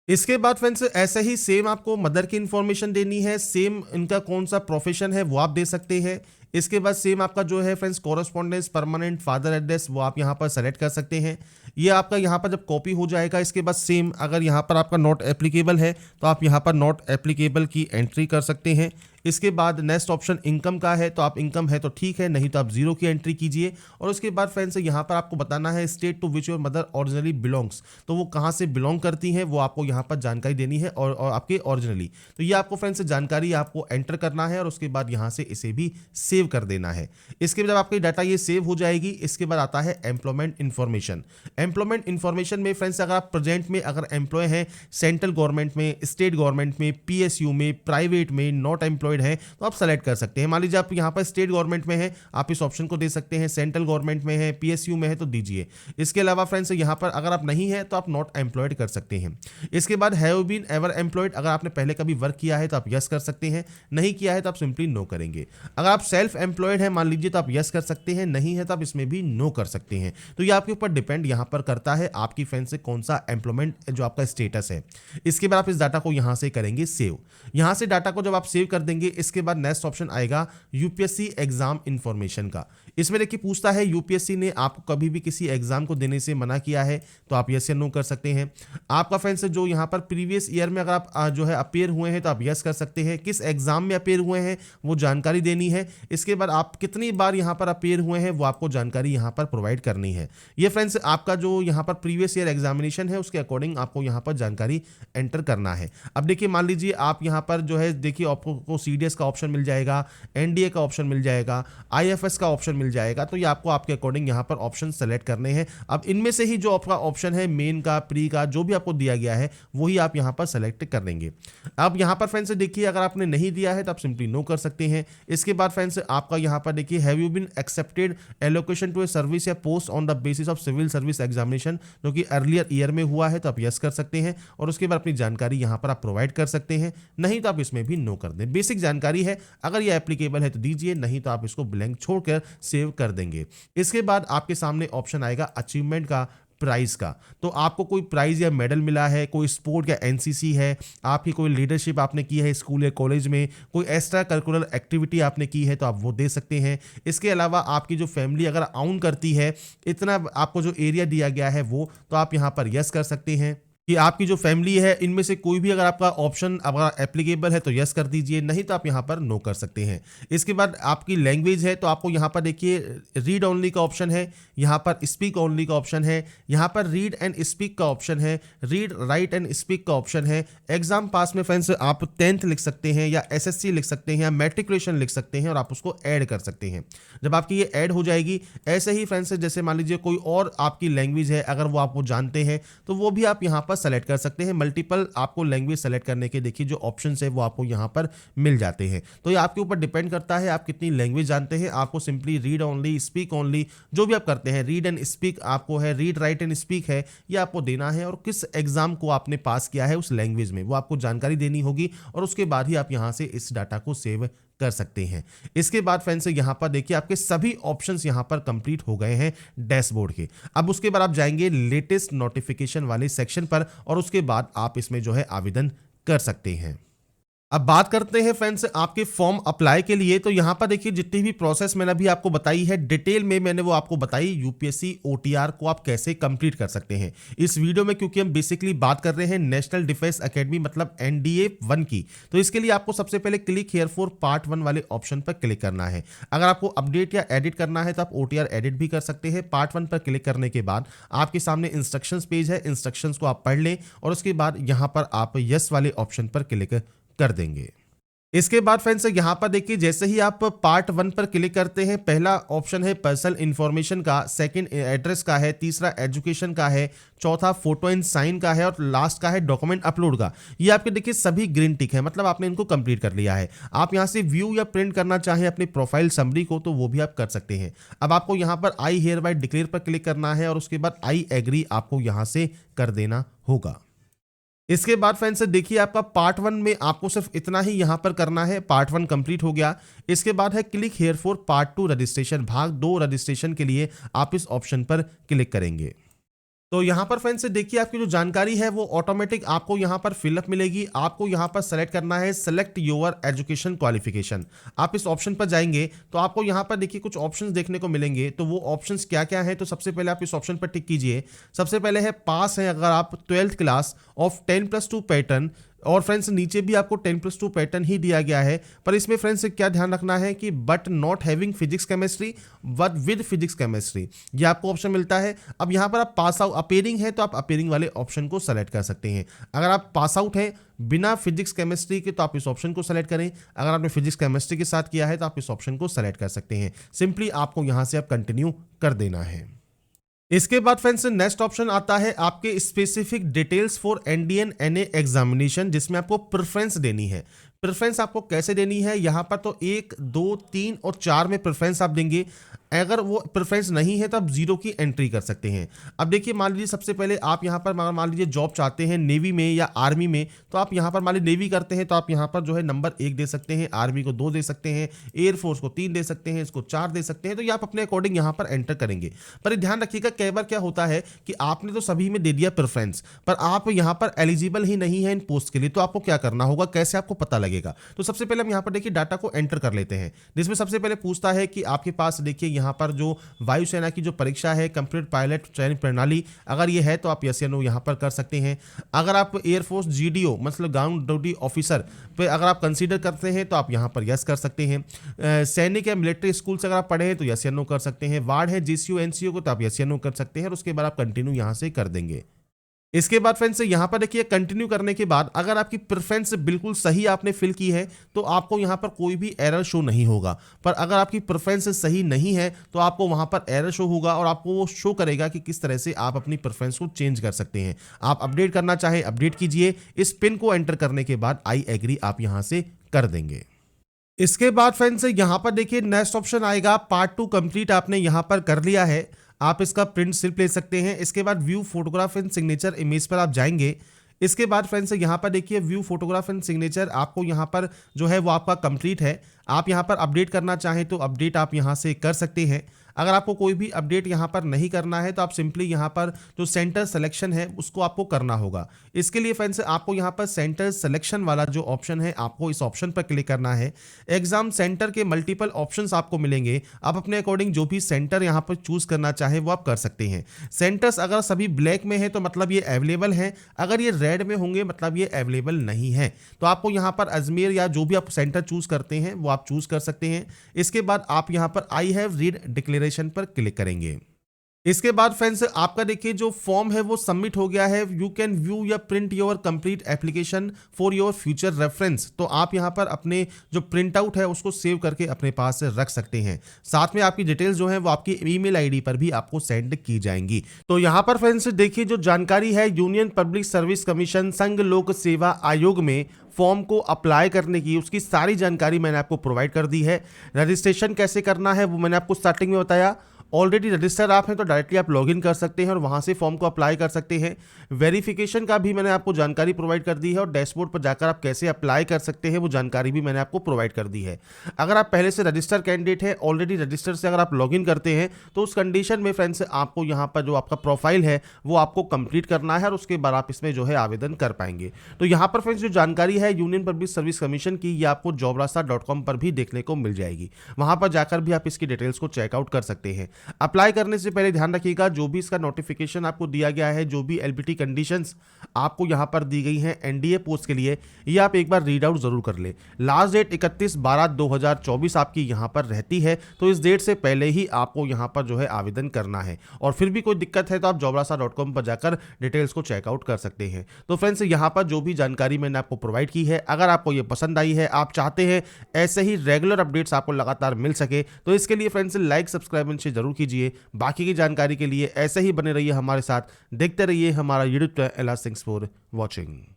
इसके बाद फ्रेंड्स ऐसे ही सेम आपको मदर की इंफॉर्मेशन देनी है, सेम इनका कौन सा प्रोफेशन है वो आप दे सकते हैं। इसके बाद सेम आपका जो है friends correspondence permanent father address वो आप यहाँ पर सेलेक्ट कर सकते हैं। ये आपका यहाँ पर जब कॉपी हो जाएगा, इसके बाद सेम अगर यहाँ पर आपका नॉट एप्लीकेबल है तो आप यहाँ पर नॉट एप्लीकेबल की एंट्री कर सकते हैं। इसके बाद नेक्स्ट ऑप्शन इनकम का है तो आप इनकम है तो ठीक है, नहीं तो आप जीरो की एंट्री कीजिए। और उसके बाद फ्रेंड्स यहाँ पर आपको बताना है state to which your mother originally belongs, तो वो कहाँ से बिलोंग करती हैं वो आपको यहाँ पर जानकारी देनी है और आपके ओरिजिनली। तो ये आपको फ्रेंड्स जानकारी आपको एंटर करना है और उसके बाद यहाँ से इसे भी सेव कर देना है। इसके बाद आपकी डाटा ये सेव हो जाएगी। इसके बाद आता है एम्प्लॉयमेंट इन्फॉर्मेशन। एम्प्लॉयमेंट इन्फॉर्मेशन में फ्रेंड्स अगर आप प्रेजेंट में अगर एम्प्लॉय हैं सेंट्रल गवर्नमेंट में, स्टेट गवर्नमेंट में, पीएसयू में, प्राइवेट में, नॉट एम्प्लॉयड है तो आप सेलेक्ट कर सकते हैं। मान लीजिए आप यहाँ पर स्टेट गवर्नमेंट में है, आप इस ऑप्शन को दे सकते हैं, सेंट्रल गवर्नमेंट में है, पीएसयू में है तो दीजिए। इसके अलावा फ्रेंड्स यहाँ पर अगर आप नहीं है तो आप नॉट एम्प्लॉयड कर सकते हैं। इसके बाद हैव बीन एवर एम्प्लॉयड, अगर आपने पहले कभी वर्क किया है तो आप यस कर सकते हैं, नहीं किया है तो आप सिंपली नो करेंगे। अगर आप सेल्फ एम्प्लॉयड है मान लीजिए तो आप यस कर सकते हैं, नहीं है तो आप इसमें भी नो कर सकते हैं। तो ये आपके ऊपर डिपेंड यहाँ पर करता है आपकी फ्रेंड से कौन सा एम्प्लॉयमेंट जो आपका स्टेटस है। इसके बाद आप इस डाटा को यहाँ से करेंगे सेव। यहाँ से डाटा को जब आप सेव कर देंगे इसके बाद नेक्स्ट ऑप्शन आएगा यूपीएससी एग्जाम इंफॉर्मेशन का। इसमें देखिए पूछता है यूपीएससी ने आपको कभी भी किसी एग्जाम को देने से मना किया है तो आप यस या नो कर सकते हैं। आपका फ्रेंड्स जो यहाँ पर प्रीवियस ईयर में अगर आप जो है अपेयर हुए हैं तो आप यस कर सकते हैं, किस एग्जाम में अपेयर हुए हैं वो जानकारी देनी है। इसके बाद आप कितनी बार यहाँ पर अपेयर हुए हैं वो आपको जानकारी यहाँ पर प्रोवाइड करनी है। ये फ्रेंड्स आपका जो यहाँ पर प्रीवियस ईयर एग्जामिनेशन है उसके अकॉर्डिंग आपको यहाँ पर जानकारी एंटर करना है। अब देखिए मान लीजिए आप यहाँ पर जो है देखिए आपको सीडीएस का ऑप्शन मिल जाएगा, एनडीए का ऑप्शन मिल जाएगा, आईएफएस का ऑप्शन मिल जाएगा। तो ये आपको आपके अकॉर्डिंग यहाँ पर ऑप्शन सेलेक्ट करने हैं। अब इनमें से ही जो आपका ऑप्शन है मेन का, प्री का, जो भी आपको दिया गया है वही आप यहाँ पर सेलेक्ट कर लेंगे। अब यहाँ पर फ्रेंड्स देखिए अगर आपने नहीं दिया है तो आप सिंपली नो कर सकते हैं। इसके बाद फ्रेंड्स आपका यहाँ पर देखिए have you been accepted allocation to a service या post on the basis of civil service examination, जो कि अर्लियर ईयर में हुआ है तो आप यस कर सकते हैं और उसके बाद अपनी जानकारी यहाँ पर आप प्रोवाइड कर सकते हैं, नहीं तो आप इसमें भी नो कर दें। बेसिक जानकारी है, अगर ये एप्लीकेबल है तो दीजिए, नहीं तो आप इसको ब्लैंक छोड़कर सेव कर देंगे। इसके बाद आपके सामने ऑप्शन आएगा अचीवमेंट का, प्राइज का। तो आपको कोई प्राइज या मेडल मिला है, कोई स्पोर्ट या एनसीसी है, आपकी कोई लीडरशिप आपने की है स्कूल या कॉलेज में, कोई एक्स्ट्रा करिकुलर एक्टिविटी आपने की है तो आप वो दे सकते हैं। इसके अलावा आपकी जो फैमिली अगर आउन करती है, इतना आपको जो एरिया दिया गया है वो, तो आप यहाँ पर यस कर सकते हैं कि आपकी जो फैमिली है इनमें से कोई भी अगर आपका ऑप्शन अगर एप्लीकेबल है तो यस कर दीजिए, नहीं तो आप यहाँ पर नो कर सकते हैं। इसके बाद आपकी लैंग्वेज है तो आपको यहाँ पर देखिए रीड ओनली का ऑप्शन है, यहाँ पर स्पीक ओनली का ऑप्शन है, यहाँ पर रीड एंड स्पीक का ऑप्शन है, रीड राइट एंड स्पीक का ऑप्शन है। एग्जाम पास में फ्रेंड्स आप 10th लिख सकते हैं या एसएससी लिख सकते हैं या मैट्रिकुलेशन लिख सकते हैं और आप उसको ऐड कर सकते हैं। जब आपकी ये ऐड हो जाएगी, ऐसे ही फ्रेंड्स जैसे मान लीजिए कोई और आपकी लैंग्वेज है अगर वो आपको जानते हैं तो वो भी आप यहाँ पर सेलेक्ट कर सकते हैं। मल्टीपल आपको लैंग्वेज सेलेक्ट करने के देखिए जो ऑप्शंस है वो आपको यहाँ पर मिल जाते हैं। तो ये आपके ऊपर डिपेंड करता है आप कितनी लैंग्वेज जानते हैं। आपको simply read only, speak only, जो भी आप करते हैं, रीड एंड स्पीक आपको है, रीड राइट एंड स्पीक है, ये आपको देना है और किस एग्जाम को आपने पास किया है उस लैंग्वेज में वो आपको जानकारी देनी होगी और उसके बाद ही आप यहाँ से इस डाटा को सेव कर सकते हैं। इसके बाद फ्रेंड्स यहाँ पर देखिए आपके सभी ऑप्शंस यहाँ पर कंप्लीट हो गए हैं डैशबोर्ड के। अब उसके बाद आप जाएंगे लेटेस्ट नोटिफिकेशन वाले सेक्शन पर और उसके बाद आप इसमें जो है आवेदन कर सकते हैं। अब बात करते हैं फ्रेंड्स आपके फॉर्म अप्लाई के लिए। तो यहाँ पर देखिए जितनी भी प्रोसेस मैंने अभी आपको बताई है डिटेल में मैंने वो आपको बताई, यूपीएससी ओटीआर को आप कैसे कंप्लीट कर सकते हैं इस वीडियो में, क्योंकि हम बेसिकली बात कर रहे हैं नेशनल डिफेंस एकेडमी मतलब एनडीए 1 की। तो इसके लिए आपको सबसे पहले क्लिक हियर फॉर पार्ट 1 वाले ऑप्शन पर क्लिक करना है। अगर आपको अपडेट या एडिट करना है तो आप ओटीआर एडिट भी कर सकते हैं। पार्ट 1 पर क्लिक करने के बाद आपके सामने इंस्ट्रक्शंस पेज है, इंस्ट्रक्शंस को आप पढ़ लें और उसके बाद यहाँ पर आप यस वाले ऑप्शन पर क्लिक कर देंगे। इसके बाद फ्रेंड्स यहाँ पर देखिए जैसे ही आप पार्ट 1 पर क्लिक करते हैं, पहला ऑप्शन है पर्सनल इंफॉर्मेशन का, सेकंड एड्रेस का है, तीसरा एजुकेशन का है, चौथा फोटो एंड साइन का है और लास्ट का है डॉक्यूमेंट अपलोड का। ये आपके देखिए सभी ग्रीन टिक है, मतलब आपने इनको कंप्लीट कर लिया है। आप यहाँ से व्यू या प्रिंट करना चाहें अपनी प्रोफाइल समरी को तो वो भी आप कर सकते हैं। अब आपको यहाँ पर आई हियर बाय डिक्लेयर पर क्लिक करना है और उसके बाद आई एग्री आपको यहाँ से कर देना होगा। इसके बाद फ्रेंड्स देखिए आपका पार्ट 1 में आपको सिर्फ इतना ही यहां पर करना है, पार्ट 1 कंप्लीट हो गया। इसके बाद है click here for part 2 registration, भाग 2 रजिस्ट्रेशन के लिए आप इस ऑप्शन पर क्लिक करेंगे। तो यहाँ पर फ्रेंड्स देखिए आपकी जो जानकारी है वो ऑटोमेटिक आपको यहाँ पर फिलअप मिलेगी। आपको यहाँ पर सेलेक्ट करना है सेलेक्ट योर एजुकेशन क्वालिफिकेशन। आप इस ऑप्शन पर जाएंगे तो आपको यहाँ पर देखिए कुछ ऑप्शंस देखने को मिलेंगे। तो वो ऑप्शंस क्या क्या है, तो सबसे पहले आप इस ऑप्शन पर टिक कीजिए। सबसे पहले है पास है अगर आप 12th क्लास ऑफ 10+2 पैटर्न, और फ्रेंड्स नीचे भी आपको 10+2 पैटर्न ही दिया गया है, पर इसमें फ्रेंड्स क्या ध्यान रखना है कि but not having physics chemistry but with physics chemistry, ये आपको ऑप्शन मिलता है। अब यहाँ पर आप पास आउट अपेयरिंग है तो आप अपेयरिंग वाले ऑप्शन को सेलेक्ट कर सकते हैं। अगर आप पास आउट है बिना फिजिक्स केमिस्ट्री के तो आप इस ऑप्शन को सेलेक्ट करें। अगर आपने फिजिक्स केमिस्ट्री के साथ किया है तो आप इस ऑप्शन को सेलेक्ट कर सकते हैं। सिंपली आपको यहाँ से आप कंटिन्यू कर देना है। इसके बाद फ्रेंड्स नेक्स्ट ऑप्शन आता है आपके specific details for NDA and NA examination, जिसमें आपको प्रेफरेंस देनी है। प्रेफरेंस आपको कैसे देनी है, यहाँ पर तो 1, 2, 3 और 4 में प्रेफरेंस आप देंगे। अगर वो प्रेफरेंस नहीं है तो आप 0 की एंट्री कर सकते हैं। अब देखिए मान लीजिए सबसे पहले आप यहाँ पर मान लीजिए जॉब चाहते हैं नेवी में या आर्मी में, तो आप यहाँ पर मान लीजिए नेवी करते हैं तो आप यहाँ पर जो है नंबर 1 दे सकते हैं, आर्मी को 2 दे सकते हैं, एयरफोर्स को 3 दे सकते हैं, इसको 4 दे सकते हैं। तो ये आप अपने अकॉर्डिंग यहाँ पर एंटर करेंगे। पर ध्यान रखिएगा कई बार क्या होता है कि आपने तो सभी में दे दिया प्रेफरेंस, पर आप यहाँ पर एलिजिबल ही नहीं है इन पोस्ट के लिए। तो आपको क्या करना होगा, कैसे आपको पता लगेगा? तो सबसे पहले हम यहाँ पर देखिए डाटा को एंटर कर लेते हैं, जिसमें सबसे पहले पूछता है कि आपके पास देखिए यहाँ पर जो वायुसेना की जो परीक्षा है कंप्यूटर पायलट चयन प्रणाली, अगर ये है तो आप यस या नो यहाँ पर कर सकते हैं। अगर आप एयरफोर्स जीडीओ मतलब ग्राउंड ड्यूटी ऑफिसर पे अगर आप कंसीडर करते हैं तो आप यहाँ पर यस कर सकते हैं। सैनिक या मिलिट्री स्कूल से अगर आप पढ़े हैं तो यस या नो कर सकते हैं। वार्ड है जीसीयू एनसीयू को तो आप यस या नो कर सकते हैं और उसके बाद आप कंटिन्यू यहाँ से कर देंगे। इसके बाद फ्रेंड्स यहाँ पर देखिए कंटिन्यू करने के बाद अगर आपकी प्रेफरेंस बिल्कुल सही आपने फिल की है तो आपको यहाँ पर कोई भी एरर शो नहीं होगा। पर अगर आपकी प्रेफरेंस सही नहीं है तो आपको वहाँ पर एरर शो होगा और आपको वो शो करेगा कि किस तरह से आप अपनी प्रेफरेंस को चेंज कर सकते हैं। आप अपडेट करना चाहे अपडेट कीजिए। इस पिन को एंटर करने के बाद आई एग्री आप यहाँ से कर देंगे। इसके बाद फ्रेंड्स यहाँ पर देखिए नेक्स्ट ऑप्शन आएगा पार्ट 2 कंप्लीट आपने यहाँ पर कर लिया है, आप इसका प्रिंट सिर्फ ले सकते हैं। इसके बाद view photograph and signature image पर आप जाएंगे। इसके बाद फ्रेंड्स यहाँ पर देखिए व्यू फोटोग्राफ एंड सिग्नेचर आपको यहाँ पर जो है वो आपका कंप्लीट है। आप यहाँ पर अपडेट करना चाहें तो अपडेट आप यहाँ से कर सकते हैं। अगर आपको कोई भी अपडेट यहाँ पर नहीं करना है तो आप सिंपली यहाँ पर जो सेंटर सिलेक्शन है उसको आपको करना होगा। इसके लिए फ्रेंड्स आपको यहाँ पर सेंटर सिलेक्शन वाला जो ऑप्शन है आपको इस ऑप्शन पर क्लिक करना है। एग्जाम सेंटर के मल्टीपल ऑप्शंस आपको मिलेंगे, आप अपने अकॉर्डिंग जो भी सेंटर यहाँ पर चूज करना चाहे वो आप कर सकते हैं। सेंटर्स अगर सभी ब्लैक में है तो मतलब ये अवेलेबल है, अगर ये रेड में होंगे मतलब ये अवेलेबल नहीं है। तो आपको यहाँ पर अजमेर या जो भी आप सेंटर चूज करते हैं वो आप चूज कर सकते हैं। इसके बाद आप यहाँ पर आई हैव रीड डिक्लेरेशन पर क्लिक करेंगे। इसके बाद फ्रेंड्स आपका देखिए जो फॉर्म है वो सबमिट हो गया है। यू कैन व्यू या print your complete application for your future reference. तो आप यहाँ पर अपने जो प्रिंट आउट है उसको सेव करके अपने पास रख सकते हैं। साथ में आपकी डिटेल्स जो है वो आपकी ईमेल आईडी पर भी आपको सेंड की जाएंगी। तो यहाँ पर फ्रेंड्स देखिए जो जानकारी है यूनियन पब्लिक सर्विस कमीशन संघ लोक सेवा आयोग में फॉर्म को अप्लाई करने की, उसकी सारी जानकारी मैंने आपको प्रोवाइड कर दी है। रजिस्ट्रेशन कैसे करना है वो मैंने आपको स्टार्टिंग में बताया। ऑलरेडी रजिस्टर आप हैं तो डायरेक्टली आप लॉगिन कर सकते हैं और वहां से फॉर्म को अप्लाई कर सकते हैं। वेरिफिकेशन का भी मैंने आपको जानकारी प्रोवाइड कर दी है और डैशबोर्ड पर जाकर आप कैसे अप्लाई कर सकते हैं वो जानकारी भी मैंने आपको प्रोवाइड कर दी है। अगर आप पहले से रजिस्टर कैंडिडेट है, ऑलरेडी रजिस्टर से अगर आप लॉगिन करते हैं तो उस कंडीशन में फ्रेंड्स आपको यहाँ पर जो आपका प्रोफाइल है वो आपको कंप्लीट करना है और उसके बाद आप इसमें जो है आवेदन कर पाएंगे। तो यहाँ पर फ्रेंड्स जो जानकारी है यूनियन पब्लिक सर्विस कमीशन की, ये आपको jobrasta.com पर भी देखने को मिल जाएगी। वहां पर जाकर भी आप इसकी डिटेल्स को चेकआउट कर सकते हैं। अप्लाई करने से पहले ध्यान रखिएगा, जो भी इसका नोटिफिकेशन आपको दिया गया है, जो भी एलबीटी कंडीशंस आपको यहां पर दी गई हैं एनडीए पोस्ट के लिए, ये आप एक बार रीड आउट जरूर कर ले। लास्ट डेट 31/12/2024 आपकी यहां पर रहती है, तो इस डेट से पहले ही आपको यहां पर जो है आवेदन करना है। और फिर भी कोई दिक्कत है तो आप jobrasta.com पर जाकर डिटेल्स को चेकआउट कर सकते हैं। तो फ्रेंड्स यहां पर जो भी जानकारी मैंने आपको प्रोवाइड की है, अगर आपको ये पसंद आई है, आप चाहते हैं ऐसे ही रेगुलर अपडेट्स आपको लगातार मिल सके, तो इसके लिए friends like subscribe and share जरूर कीजिए। बाकी की जानकारी के लिए ऐसे ही बने रहिए हमारे साथ, देखते रहिए हमारा YouTube channel. Thanks for watching.